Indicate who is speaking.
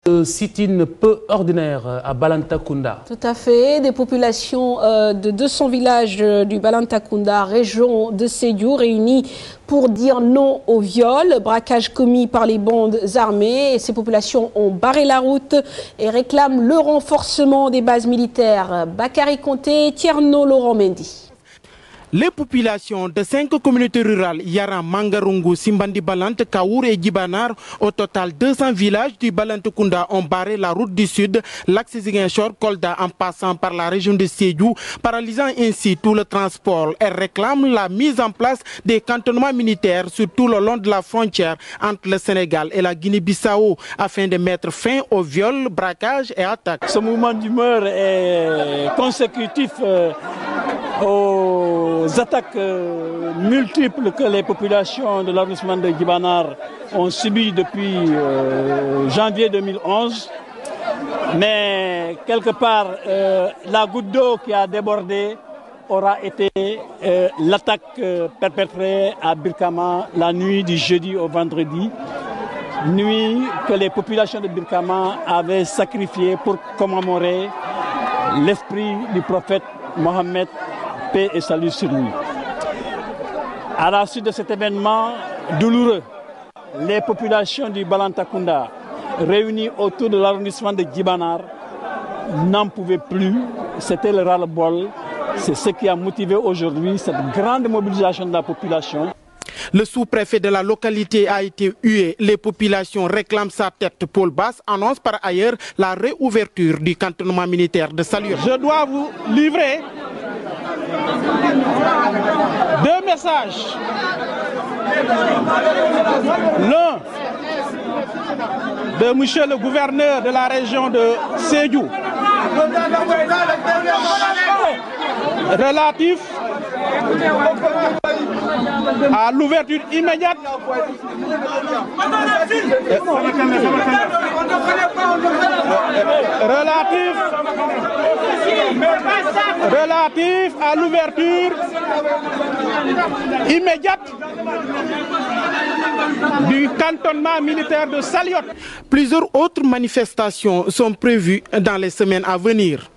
Speaker 1: Sit-in peu ordinaire à Balantakunda.
Speaker 2: Tout à fait. Des populations de 200 villages du Balantakunda, région de Sédhiou, réunies pour dire non au viol, braquage commis par les bandes armées. Et ces populations ont barré la route et réclament le renforcement des bases militaires. Bakary Conté, Tierno Laurent Mendy.
Speaker 3: Les populations de 5 communautés rurales, Yara, Mangarungu, Simbandi Balante, Kaour et Djibanar, au total 200 villages du Balantakunda ont barré la route du sud, l'axe Ziguinchor, Kolda en passant par la région de Sédhiou, paralysant ainsi tout le transport. Elles réclament la mise en place des cantonnements militaires sur tout le long de la frontière entre le Sénégal et la Guinée-Bissau afin de mettre fin aux viols, braquages et attaques.
Speaker 4: Ce mouvement d'humeur est consécutif aux attaques multiples que les populations de l'arrondissement de Djibanar ont subies depuis janvier 2011. Mais quelque part, la goutte d'eau qui a débordé aura été l'attaque perpétrée à Birkama la nuit du jeudi au vendredi. Nuit que les populations de Birkama avaient sacrifiée pour commémorer l'esprit du prophète Mohammed, paix et salut sur lui. À la suite de cet événement douloureux, les populations du Balantakunda, réunies autour de l'arrondissement de Djibanar, n'en pouvaient plus. C'était le ras-le-bol. C'est ce qui a motivé aujourd'hui cette grande mobilisation de la population.
Speaker 3: Le sous-préfet de la localité a été hué. Les populations réclament sa tête. Paul Bass annonce par ailleurs la réouverture du cantonnement militaire de Salyut.
Speaker 5: Je dois vous livrer 2 messages. L'un de monsieur le gouverneur de la région de Sédhiou, relatif à l'ouverture immédiate relatif à l'ouverture immédiate du cantonnement militaire de Salyut.
Speaker 3: Plusieurs autres manifestations sont prévues dans les semaines à venir.